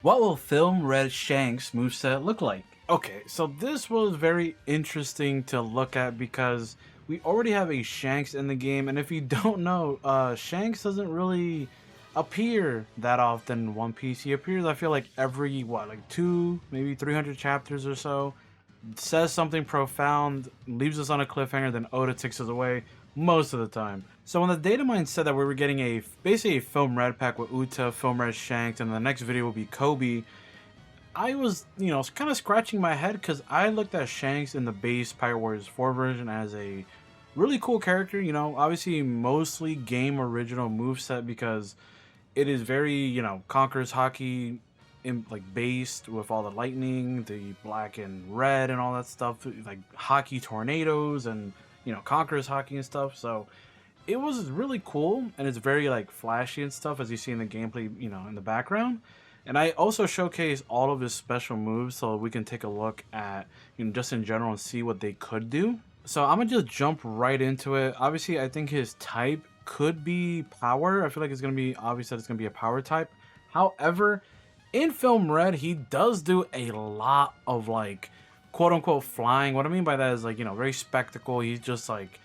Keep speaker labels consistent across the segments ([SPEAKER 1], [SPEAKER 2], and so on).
[SPEAKER 1] What will film Red Shanks moveset look like? Okay, so this was very interesting to look at because we already have a Shanks in the game, and if you don't know, Shanks doesn't really appear that often in One Piece. He appears, I feel like, every, what, like two, maybe 300 chapters or so, says something profound, leaves us on a cliffhanger, then Oda takes us away most of the time. So when the data mine said that we were getting basically a film red pack with Uta, film red Shanks, and the next video will be Kobe, I was, kind of scratching my head because I looked at Shanks in the base Pirate Warriors 4 version as a really cool character, obviously mostly game original moveset because it is very, Conqueror's hockey like based with all the lightning, the black and red and all that stuff, like hockey tornadoes and, Conqueror's hockey and stuff. So it was really cool and it's very like flashy and stuff as you see in the gameplay, in the background. And I also showcase all of his special moves so we can take a look at, just in general and see what they could do. So I'm gonna just jump right into it. Obviously, I think his type could be power. I feel like it's gonna be obvious that it's gonna be a power type. However, in Film Red, he does do a lot of like quote unquote flying. What I mean by that is like, very spectacle. He's just like,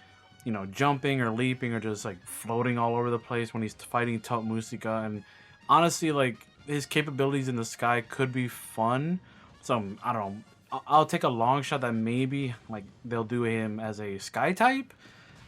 [SPEAKER 1] jumping or leaping or just like floating all over the place when he's fighting Tot Musika. And honestly, like his capabilities in the sky could be fun. So I don't know. I'll take a long shot that maybe like they'll do him as a sky type,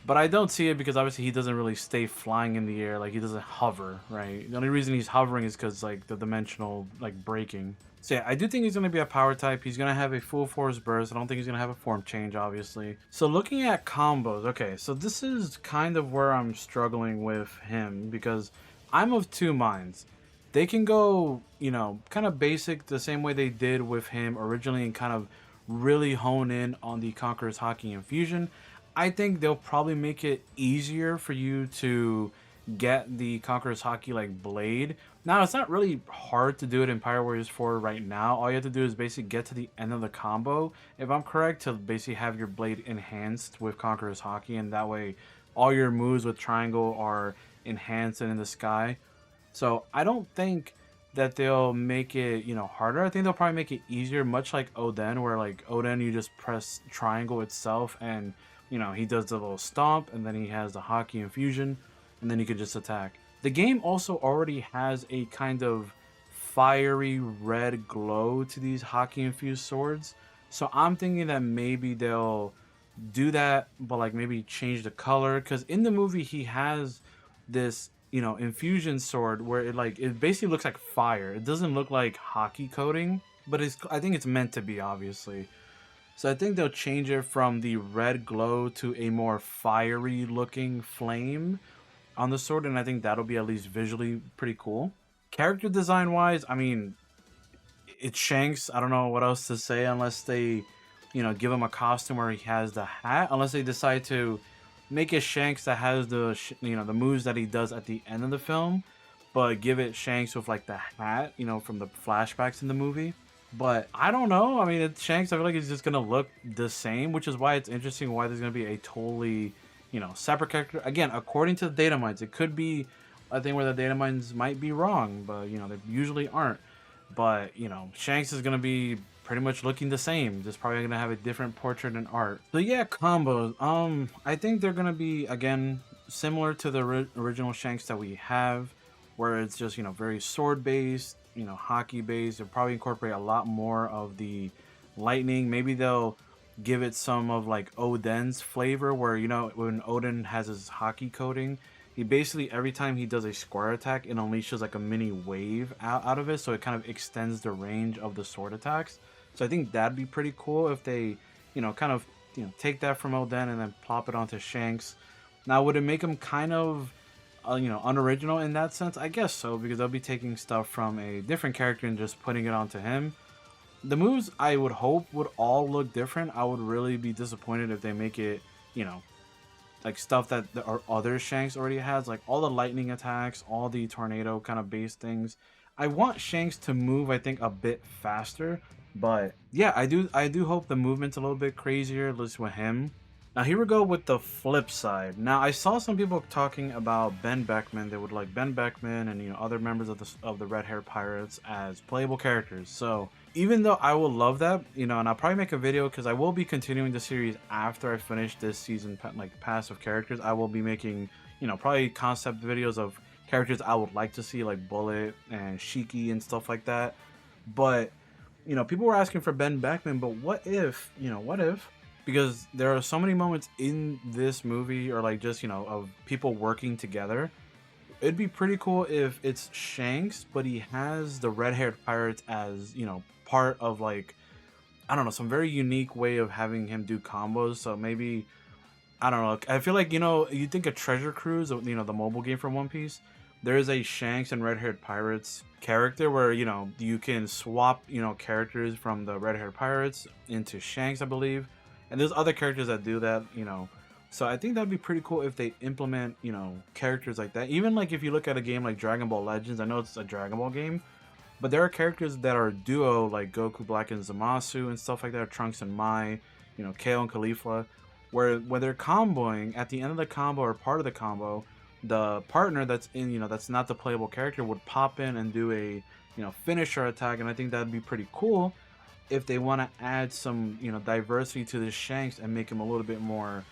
[SPEAKER 1] but I don't see it because obviously he doesn't really stay flying in the air. Like he doesn't hover, right? The only reason he's hovering is because like the dimensional like breaking. So yeah, I do think he's going to be a power type. He's going to have a full force burst. I don't think he's going to have a form change, obviously. So looking at combos, okay, so this is kind of where I'm struggling with him because I'm of two minds. They can go, kind of basic the same way they did with him originally and kind of really hone in on the Conqueror's Hockey Infusion. I think they'll probably make it easier for you to get the Conqueror's Hockey like blade. Now it's not really hard to do it in Pirate Warriors 4 right now. All you have to do is basically get to the end of the combo, if I'm correct, to basically have your blade enhanced with Conqueror's Hockey, and that way all your moves with triangle are enhanced and in the sky. So I don't think that they'll make it, harder. I think they'll probably make it easier, much like Oden, where like Oden you just press triangle itself and he does the little stomp and then he has the hockey infusion and then he could just attack. The game also already has a kind of fiery red glow to these hockey infused swords. So I'm thinking that maybe they'll do that, but like maybe change the color. Because in the movie, he has this, infusion sword where it basically looks like fire. It doesn't look like hockey coating, but I think it's meant to be, obviously. So I think they'll change it from the red glow to a more fiery looking flame on the sword, and I think that'll be at least visually pretty cool. Character design wise, I mean, it's Shanks. I don't know what else to say unless they, give him a costume where he has the hat. Unless they decide to make it Shanks that has the moves that he does at the end of the film, but give it Shanks with like the hat, from the flashbacks in the movie. But I don't know. I mean, it's Shanks. I feel like it's just gonna look the same, which is why it's interesting why there's gonna be a totally, separate character. Again, according to the data mines, it could be a thing where the data mines might be wrong, but they usually aren't. But Shanks is gonna be pretty much looking the same. Just probably gonna have a different portrait and art. So yeah, combos. I think they're gonna be again similar to the original Shanks that we have, where it's just very sword based, hockey based. They'll probably incorporate a lot more of the lightning. Maybe they'll give it some of like Oden's flavor, where when Oden has his hockey coating, he basically every time he does a square attack, it unleashes like a mini wave out of it, so it kind of extends the range of the sword attacks. So I think that'd be pretty cool if they, kind of, take that from Oden and then plop it onto Shanks. Now, would it make him kind of, unoriginal in that sense? I guess so, because they'll be taking stuff from a different character and just putting it onto him. The moves, I would hope, would all look different. I would really be disappointed if they make it, like stuff that our other Shanks already has, like all the lightning attacks, all the tornado kind of base things. I want Shanks to move, I think, a bit faster, but yeah, I do hope the movement's a little bit crazier, at least with him. Now here we go with the flip side. Now I saw some people talking about Ben Beckman. They would like Ben Beckman and other members of the Red Hair Pirates as playable characters. So even though I will love that, and I'll probably make a video because I will be continuing the series after I finish this season, like pass of characters. I will be making probably concept videos of characters I would like to see, like Bullet and Shiki and stuff like that. But people were asking for Ben Beckman, but what if, what if? Because there are so many moments in this movie, or like just of people working together. It'd be pretty cool if it's Shanks, but he has the red-haired pirates as part of, like, I don't know, some very unique way of having him do combos. So maybe, I don't know, I feel like you think of Treasure Cruise, the mobile game from One Piece. There is a Shanks and red-haired pirates character where you can swap characters from the red-haired pirates into Shanks, I believe. And there's other characters that do that, So I think that'd be pretty cool if they implement, characters like that. Even like if you look at a game like Dragon Ball Legends, I know it's a Dragon Ball game, but there are characters that are duo, like Goku Black and Zamasu and stuff like that, Trunks and Mai, Kale and Caulifla, where when they're comboing, at the end of the combo or part of the combo, the partner that's in, that's not the playable character would pop in and do a, finisher attack, and I think that'd be pretty cool if they want to add some diversity to this Shanks and make him a little bit more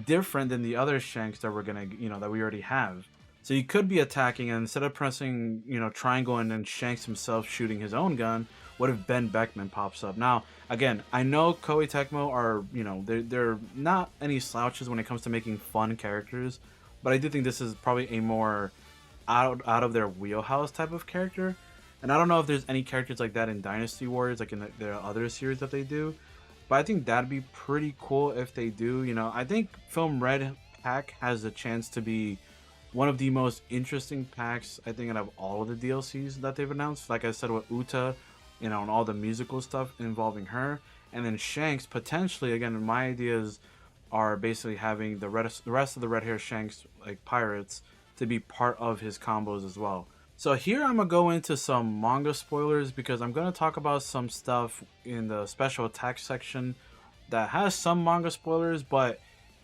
[SPEAKER 1] different than the other Shanks that we're gonna that we already have. So you could be attacking, and instead of pressing triangle and then Shanks himself shooting his own gun, what if Ben Beckman pops up? Now again, I know Koei Tecmo are they're not any slouches when it comes to making fun characters, but I do think this is probably a more out of their wheelhouse type of character. And I don't know if there's any characters like that in Dynasty Warriors, like in the other series that they do. But I think that'd be pretty cool if they do. I think Film Red pack has a chance to be one of the most interesting packs, I think, out of all of the DLCs that they've announced. Like I said, with Uta, and all the musical stuff involving her. And then Shanks, potentially, again, my ideas are basically having the rest of the red hair Shanks, like pirates, to be part of his combos as well. So here I'm going to go into some manga spoilers because I'm going to talk about some stuff in the special attack section that has some manga spoilers, but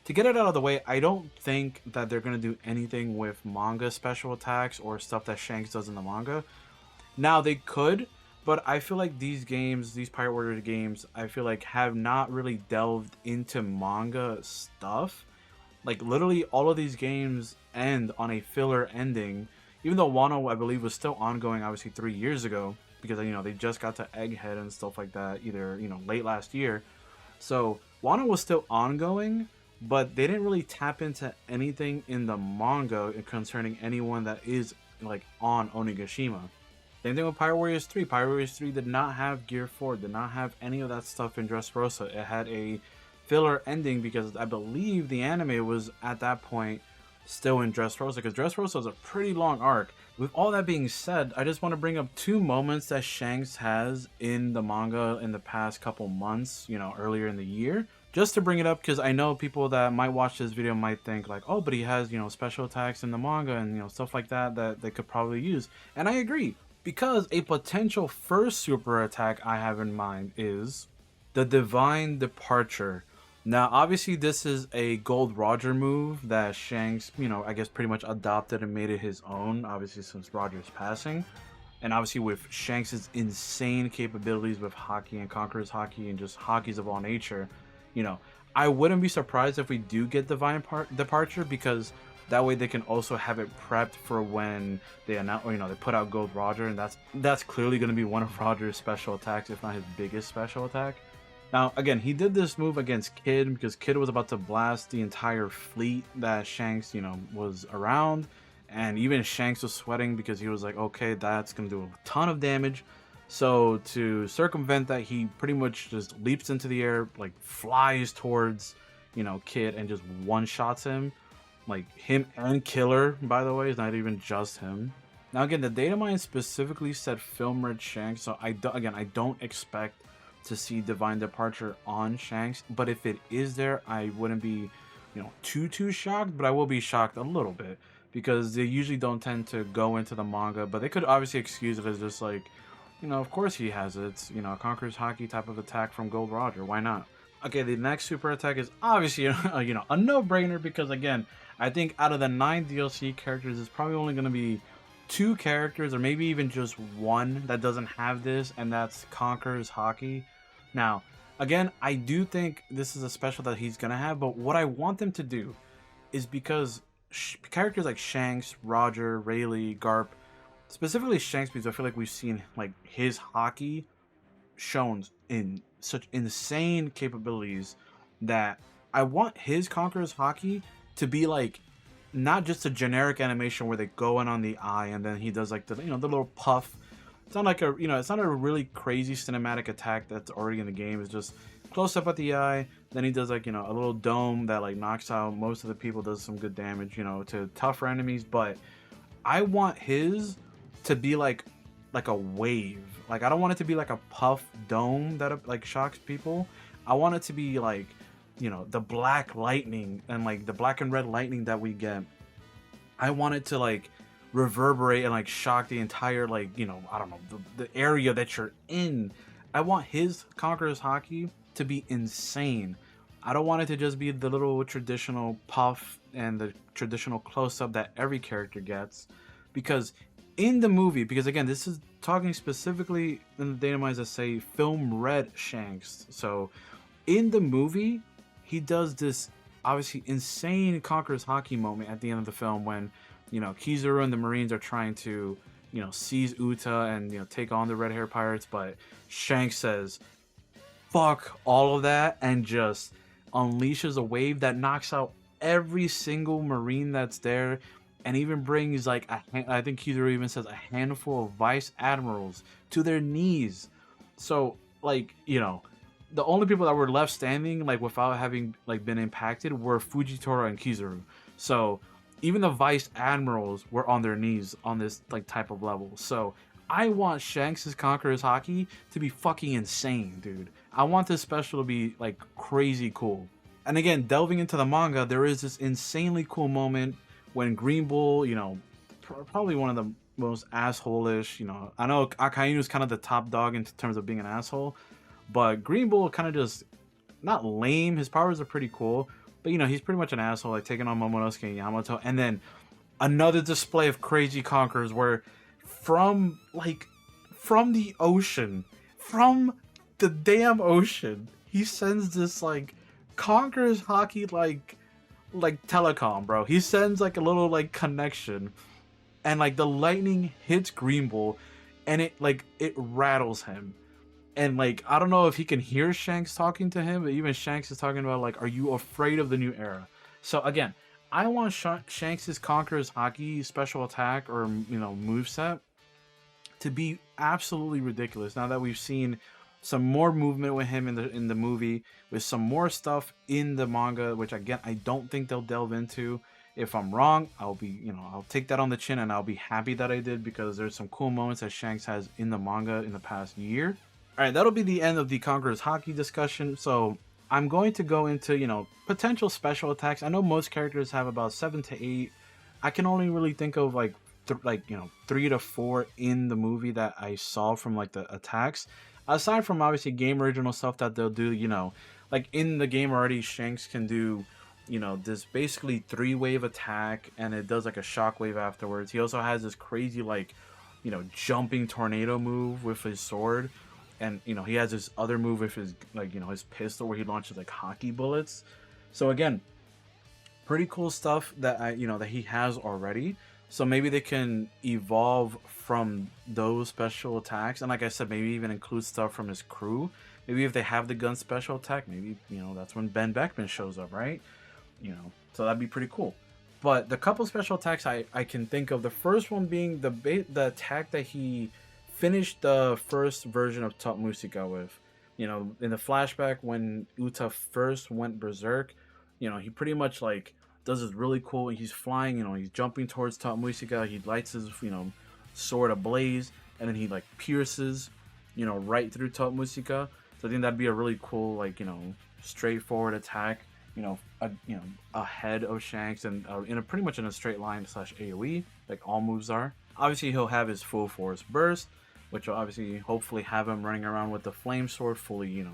[SPEAKER 1] to get it out of the way, I don't think that they're going to do anything with manga special attacks or stuff that Shanks does in the manga. Now, they could, but I feel like these games, these Pirate Warrior games, I feel like have not really delved into manga stuff. Like, literally all of these games end on a filler ending. Even though Wano, I believe, was still ongoing, obviously, 3 years ago, because, they just got to Egghead and stuff like that, either, late last year. So, Wano was still ongoing, but they didn't really tap into anything in the manga concerning anyone that is, like, on Onigashima. Same thing with Pirate Warriors 3. Pirate Warriors 3 did not have Gear 4, did not have any of that stuff in Dressrosa. It had a filler ending because I believe the anime was, at that point, still in Dressrosa, because Dressrosa is a pretty long arc. With all that being said, I just want to bring up two moments that Shanks has in the manga in the past couple months, earlier in the year, just to bring it up, because I know people that might watch this video might think like, oh, but he has special attacks in the manga and stuff like that that they could probably use. And I agree, because a potential first super attack I have in mind is the Divine Departure. Now, obviously, this is a Gold Roger move that Shanks, I guess pretty much adopted and made it his own, obviously, since Roger's passing. And obviously, with Shanks' insane capabilities with Haki and Conqueror's Haki and just Hakis of all nature, I wouldn't be surprised if we do get Divine Departure, because that way they can also have it prepped for when they announce, they put out Gold Roger, and that's clearly going to be one of Roger's special attacks, if not his biggest special attack. Now, again, he did this move against Kid because Kid was about to blast the entire fleet that Shanks, was around. And even Shanks was sweating because he was like, okay, that's going to do a ton of damage. So to circumvent that, he pretty much just leaps into the air, like flies towards, Kid and just one-shots him. Like, him and Killer, by the way, is not even just him. Now, again, the data mine specifically said Film Red Shanks, so I don't expect to see Divine Departure on Shanks, but if it is there, I wouldn't be too shocked, but I will be shocked a little bit, because they usually don't tend to go into the manga, but they could obviously excuse it as just like, of course he has it, it's a Conqueror's Haki type of attack from Gold Roger, why not? Okay, the next super attack is obviously a no-brainer because again, I think out of the 9 DLC characters, it's probably only going to be 2 characters or maybe even just one that doesn't have this, and that's Conker's Hockey. Now, again, I do think this is a special that he's going to have, but what I want them to do is because characters like Shanks, Roger, Rayleigh, Garp, specifically Shanks, because I feel like we've seen like his hockey shown in such insane capabilities that I want his Conqueror's Hockey to be like not just a generic animation where they go in on the eye and then he does like the the little puff. It's not like it's not a really crazy cinematic attack that's already in the game. It's just close up at the eye. Then he does like a little dome that like knocks out most of the people, does some good damage to tougher enemies. But I want his to be like a wave. Like I don't want it to be like a puff dome that like shocks people. I want it to be like the black lightning and like the black and red lightning that we get. I want it to like reverberate and like shock the entire like I don't know the area that you're in. I want his Conqueror's Hockey to be insane. I don't want it to just be the little traditional puff and the traditional close-up that every character gets, because in the movie, because again, this is talking specifically in the data mines that say film red Shanks. So in the movie, he does this obviously insane Conqueror's Hockey moment at the end of the film when Kizaru and the Marines are trying to seize Uta and take on the red hair pirates, but Shanks says fuck all of that and just unleashes a wave that knocks out every single Marine that's there, and even brings like I think Kizaru even says a handful of vice admirals to their knees. So like the only people that were left standing like without having like been impacted were Fujitora and Kizaru. So even the vice admirals were on their knees on this like type of level. So I want Shanks' Conqueror's Hockey to be fucking insane, dude. I want this special to be like crazy cool. And again, delving into the manga, there is this insanely cool moment when Green Bull, probably one of the most asshole-ish, I know Akainu is kind of the top dog in terms of being an asshole, but Green Bull kind of just, not lame, his powers are pretty cool, but he's pretty much an asshole, like taking on Momonosuke and Yamato. And then another display of crazy conquerors where from the ocean, from the damn ocean, he sends this like Conqueror's Hockey like telecom, bro. He sends like a little like connection, and like the lightning hits Green Bull and it rattles him. And like I don't know if he can hear Shanks talking to him, but even Shanks is talking about like, are you afraid of the new era? So again, I want Shanks' Conqueror's Hockey special attack or moveset to be absolutely ridiculous. Now that we've seen some more movement with him in the movie, with some more stuff in the manga, which again I don't think they'll delve into. If I'm wrong, I'll be I'll take that on the chin and I'll be happy that I did, because there's some cool moments that Shanks has in the manga in the past year. All right, that'll be the end of the Conqueror's Hockey discussion. So I'm going to go into potential special attacks. I know most characters have about 7 to 8. I can only really think of like 3 to 4 in the movie that I saw from like the attacks. Aside from obviously game original stuff that they'll do, like in the game already, Shanks can do, this basically 3-wave attack, and it does like a shockwave afterwards. He also has this crazy like, jumping tornado move with his sword, and he has this other move with his like, his pistol where he launches like hockey bullets. So again, pretty cool stuff that that he has already. So maybe they can evolve from those special attacks, and like I said, maybe even include stuff from his crew. Maybe if they have the gun special attack, maybe that's when Ben Beckman shows up, right? So that'd be pretty cool. But the couple special attacks I can think of, the first one being the attack that he finished the first version of Top Musica with. In the flashback when Uta first went berserk, he pretty much like does this really cool. He's flying, he's jumping towards Top Musica. He lights his, sword ablaze, and then he like pierces, right through Top Musica. So I think that'd be a really cool, like, straightforward attack, ahead of Shanks and in a pretty much in a straight line / AoE, like all moves are. Obviously, he'll have his full force burst, which will obviously hopefully have him running around with the flame sword fully,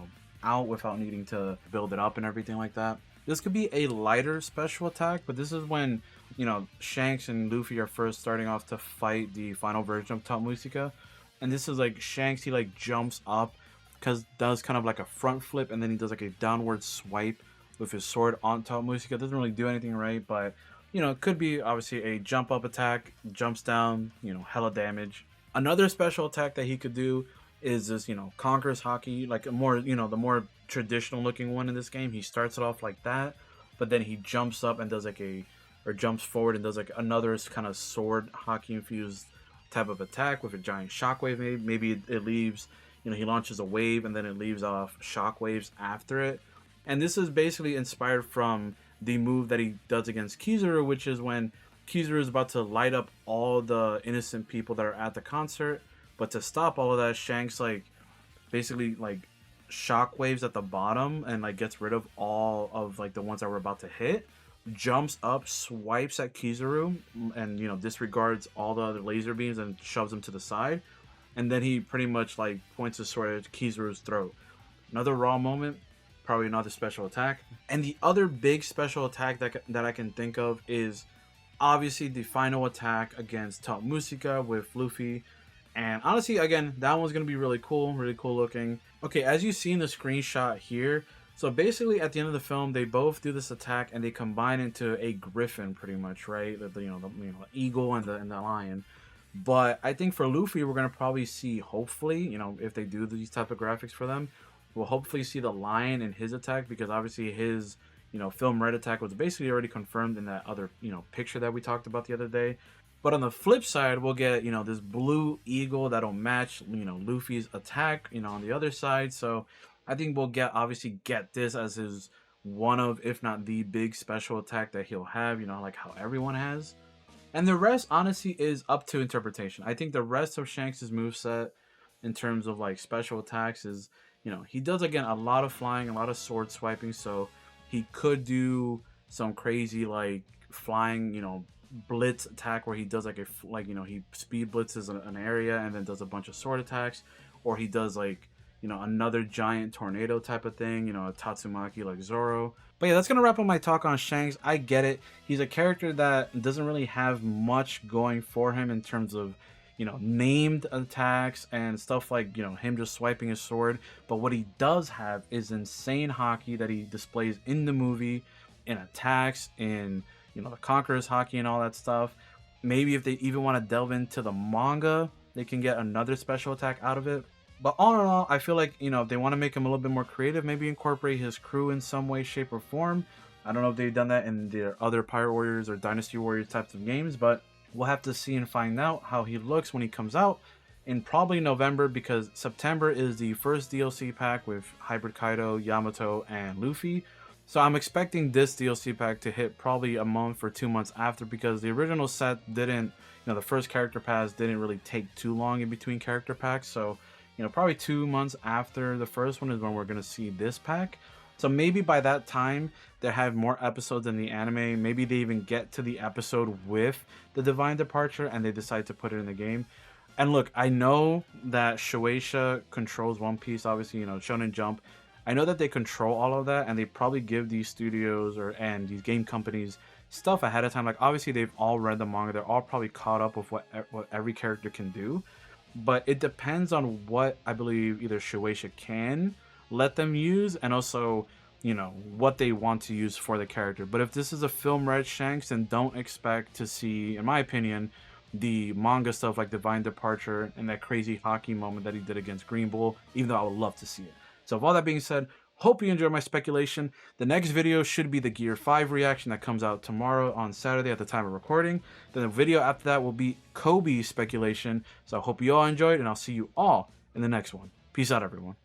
[SPEAKER 1] out without needing to build it up and everything like that. This could be a lighter special attack, but this is when, you know, Shanks and Luffy are first starting off to fight the final version of Top Musica. And this is like Shanks, he like jumps up, because does kind of like a front flip, and then he does like a downward swipe with his sword on Top Musica. Doesn't really do anything right, but you know, it could be obviously a jump up attack, jumps down, you know, hella damage. Another special attack that he could do is this, you know, Conqueror's Haki, like a more, you know, the more traditional looking one in this game. He starts it off like that, but then he jumps up and does like a, or jumps forward and does like another kind of sword Haki infused type of attack with a giant shockwave. Maybe it leaves, you know, he launches a wave and then it leaves off shockwaves after it. And this is basically inspired from the move that he does against Kizaru, which is when Kizaru is about to light up all the innocent people that are at the concert. But to stop all of that, Shanks like basically like shockwaves at the bottom and like gets rid of all of like the ones that were about to hit, jumps up, swipes at Kizaru, and you know, disregards all the other laser beams and shoves him to the side. And then he pretty much like points his sword at Kizaru's throat. Another raw moment, probably another special attack. And the other big special attack that I can think of is obviously the final attack against Top Musica with Luffy. And honestly, again, that one's going to be really cool looking. Okay, as you see in the screenshot here, so basically at the end of the film, they both do this attack and they combine into a griffin pretty much, right? The eagle and the lion. But I think for Luffy, we're going to probably see, hopefully, you know, if they do these type of graphics for them, we'll hopefully see the lion in his attack, because obviously his, you know, film red attack was basically already confirmed in that other, you know, picture that we talked about the other day. But on the flip side, we'll get, you know, this blue eagle that'll match, you know, Luffy's attack, you know, on the other side. So I think we'll obviously get this as his one of, if not the big special attack that he'll have, you know, like how everyone has. And the rest, honestly, is up to interpretation. I think the rest of Shanks' moveset in terms of like special attacks is, you know, he does, again, a lot of flying, a lot of sword swiping. So he could do some crazy like flying, you know, blitz attack where he does like you know, he speed blitzes an area and then does a bunch of sword attacks, or he does like, you know, another giant tornado type of thing, you know, a Tatsumaki like Zoro. But yeah, that's gonna wrap up my talk on Shanks. I get it, he's a character that doesn't really have much going for him in terms of, you know, named attacks and stuff like, you know, him just swiping his sword. But what he does have is insane Haki that he displays in the movie, in attacks, in, you know, the Conqueror's Haki and all that stuff. Maybe if they even want to delve into the manga, they can get another special attack out of it. But all in all, I feel like, you know, if they want to make him a little bit more creative, maybe incorporate his crew in some way, shape, or form. I don't know if they've done that in their other Pirate Warriors or Dynasty Warriors types of games, but we'll have to see and find out how he looks when he comes out in probably November, because September is the first DLC pack with Hybrid Kaido, Yamato, and Luffy. So I'm expecting this DLC pack to hit probably a month or 2 months after, because the original set didn't, you know, the first character pass didn't really take too long in between character packs. So, you know, probably 2 months after the first one is when we're going to see this pack. So maybe by that time they have more episodes in the anime. Maybe they even get to the episode with the Divine Departure and they decide to put it in the game. And look, I know that Shueisha controls One Piece, obviously, you know, Shonen Jump. I know that they control all of that, and they probably give these studios and these game companies stuff ahead of time. Like, obviously, they've all read the manga. They're all probably caught up with what every character can do. But it depends on what, I believe, either Shueisha can let them use, and also, you know, what they want to use for the character. But if this is a film Red Shanks, then don't expect to see, in my opinion, the manga stuff like Divine Departure and that crazy Haki moment that he did against Green Bull, even though I would love to see it. So with all that being said, hope you enjoyed my speculation. The next video should be the Gear 5 reaction that comes out tomorrow on Saturday at the time of recording. Then the video after that will be Kobe's speculation. So I hope you all enjoyed, and I'll see you all in the next one. Peace out, everyone.